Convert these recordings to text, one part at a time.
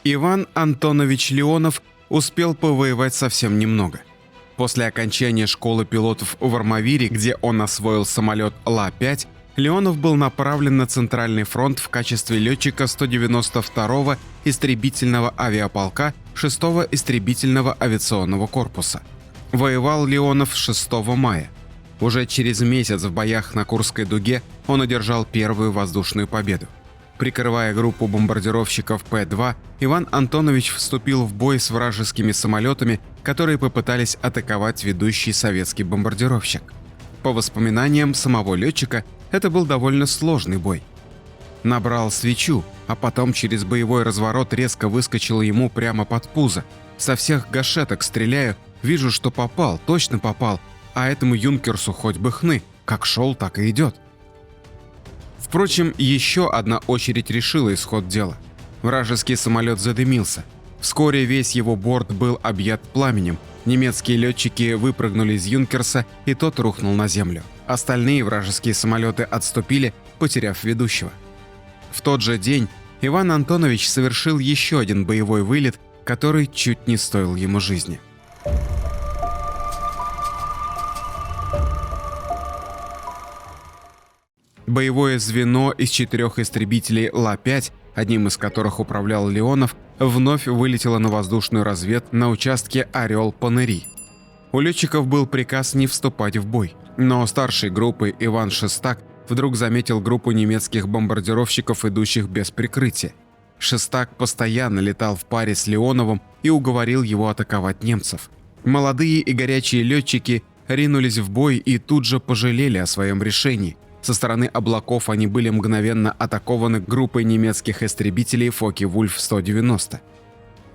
Иван Антонович Леонов успел повоевать совсем немного. После окончания школы пилотов в Армавире, где он освоил самолет Ла-5, Леонов был направлен на Центральный фронт в качестве летчика 192-го истребительного авиаполка 6-го истребительного авиационного корпуса. Воевал Леонов 6 мая. Уже через месяц в боях на Курской дуге он одержал первую воздушную победу. Прикрывая группу бомбардировщиков П-2, Иван Антонович вступил в бой с вражескими самолетами, которые попытались атаковать ведущий советский бомбардировщик. По воспоминаниям самого летчика, это был довольно сложный бой. Набрал свечу, а потом через боевой разворот резко выскочил ему прямо под пузо. Со всех гашеток стреляю, вижу, что попал, точно попал, а этому юнкерсу хоть бы хны, как шел, так и идет. Впрочем, еще одна очередь решила исход дела. Вражеский самолет задымился. Вскоре весь его борт был объят пламенем. Немецкие летчики выпрыгнули из юнкерса, и тот рухнул на землю. Остальные вражеские самолеты отступили, потеряв ведущего. В тот же день Иван Антонович совершил еще один боевой вылет, который чуть не стоил ему жизни. Боевое звено из 4 истребителей Ла-5, одним из которых управлял Леонов, вновь вылетело на воздушную разведку на участке Орел-Панери. У летчиков был приказ не вступать в бой, но старший группы Иван Шестак вдруг заметил группу немецких бомбардировщиков, идущих без прикрытия. Шестак постоянно летал в паре с Леоновым и уговорил его атаковать немцев. Молодые и горячие летчики ринулись в бой и тут же пожалели о своем решении. Со стороны облаков они были мгновенно атакованы группой немецких истребителей Фокке-Вульф-190.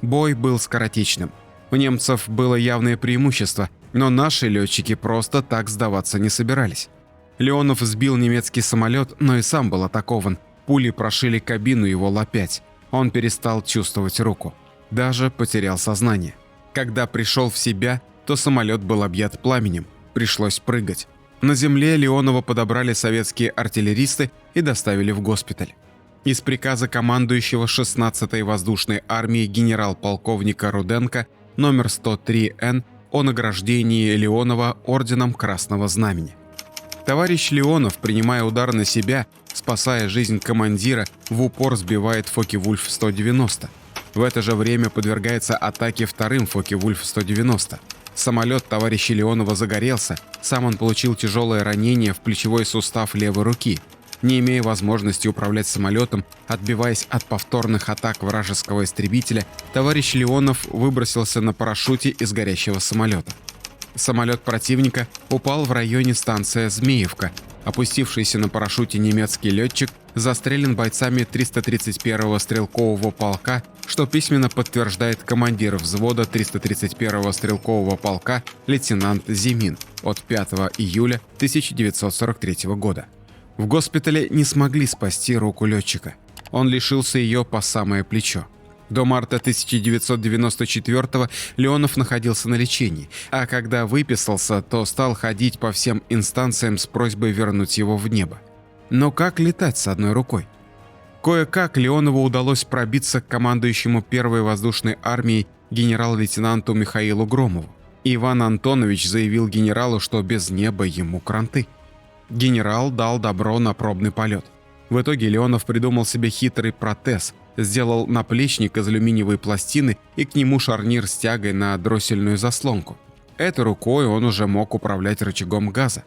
Бой был скоротечным. У немцев было явное преимущество, но наши летчики просто так сдаваться не собирались. Леонов сбил немецкий самолет, но и сам был атакован. Пули прошили кабину его Ла-5. Он перестал чувствовать руку. Даже потерял сознание. Когда пришел в себя, то самолет был объят пламенем. Пришлось прыгать. На земле Леонова подобрали советские артиллеристы и доставили в госпиталь. Из приказа командующего 16-й воздушной армии генерал-полковника Руденко номер 103Н о награждении Леонова орденом Красного Знамени. Товарищ Леонов, принимая удар на себя, спасая жизнь командира, в упор сбивает Фокке-Вульф-190. В это же время подвергается атаке вторым Фокке-Вульф-190. Самолет товарища Леонова загорелся, сам он получил тяжелое ранение в плечевой сустав левой руки. Не имея возможности управлять самолетом, отбиваясь от повторных атак вражеского истребителя, товарищ Леонов выбросился на парашюте из горящего самолета. Самолет противника упал в районе станции Змеевка. Опустившийся на парашюте немецкий летчик застрелен бойцами 331-го стрелкового полка, что письменно подтверждает командир взвода 331-го стрелкового полка лейтенант Зимин от 5 июля 1943 года. В госпитале не смогли спасти руку летчика. Он лишился ее по самое плечо. До марта 1994-го Леонов находился на лечении, а когда выписался, то стал ходить по всем инстанциям с просьбой вернуть его в небо. Но как летать с одной рукой? Кое-как Леонову удалось пробиться к командующему первой воздушной армией генерал-лейтенанту Михаилу Громову. Иван Антонович заявил генералу, что без неба ему кранты. Генерал дал добро на пробный полет. В итоге Леонов придумал себе хитрый протез, сделал наплечник из алюминиевой пластины и к нему шарнир с тягой на дроссельную заслонку. Этой рукой он уже мог управлять рычагом газа.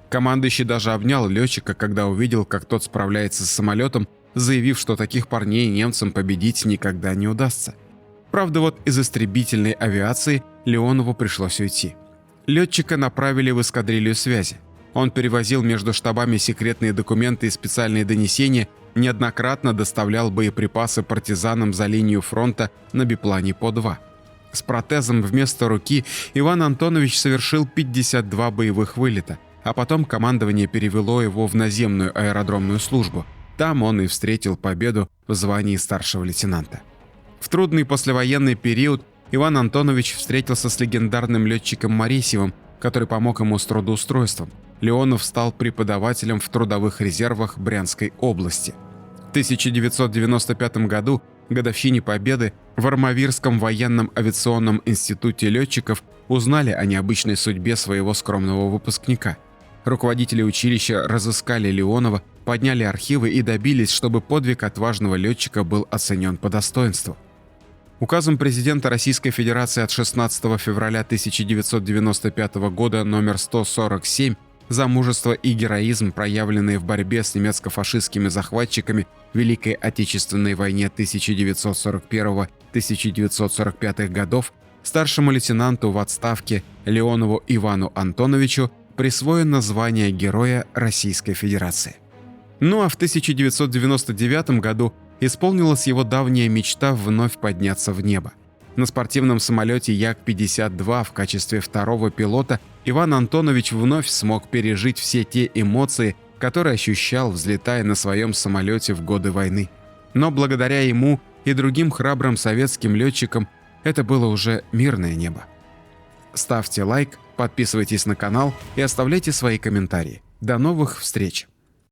Командующий даже обнял летчика, когда увидел, как тот справляется с самолетом, заявив, что таких парней немцам победить никогда не удастся. Правда, вот из истребительной авиации Леонову пришлось уйти. Летчика направили в эскадрилью связи. Он перевозил между штабами секретные документы и специальные донесения, неоднократно доставлял боеприпасы партизанам за линию фронта на биплане По-2. С протезом вместо руки Иван Антонович совершил 52 боевых вылета, а потом командование перевело его в наземную аэродромную службу. Там он и встретил победу в звании старшего лейтенанта. В трудный послевоенный период Иван Антонович встретился с легендарным летчиком Моресьевым, который помог ему с трудоустройством. Леонов стал преподавателем в трудовых резервах Брянской области. В 1995 году годовщине Победы в Армавирском военном авиационном институте летчиков узнали о необычной судьбе своего скромного выпускника. Руководители училища разыскали Леонова, подняли архивы и добились, чтобы подвиг отважного летчика был оценен по достоинству. Указом президента Российской Федерации от 16 февраля 1995 года номер 147 за мужество и героизм, проявленные в борьбе с немецко-фашистскими захватчиками в Великой Отечественной войне 1941-1945 годов, старшему лейтенанту в отставке Леонову Ивану Антоновичу присвоено звание Героя Российской Федерации. Ну а в 1999 году исполнилась его давняя мечта вновь подняться в небо. На спортивном самолете Як-52 в качестве второго пилота Иван Антонович вновь смог пережить все те эмоции, которые ощущал, взлетая на своем самолете в годы войны. Но благодаря ему и другим храбрым советским летчикам это было уже мирное небо. Ставьте лайк, подписывайтесь на канал и оставляйте свои комментарии. До новых встреч!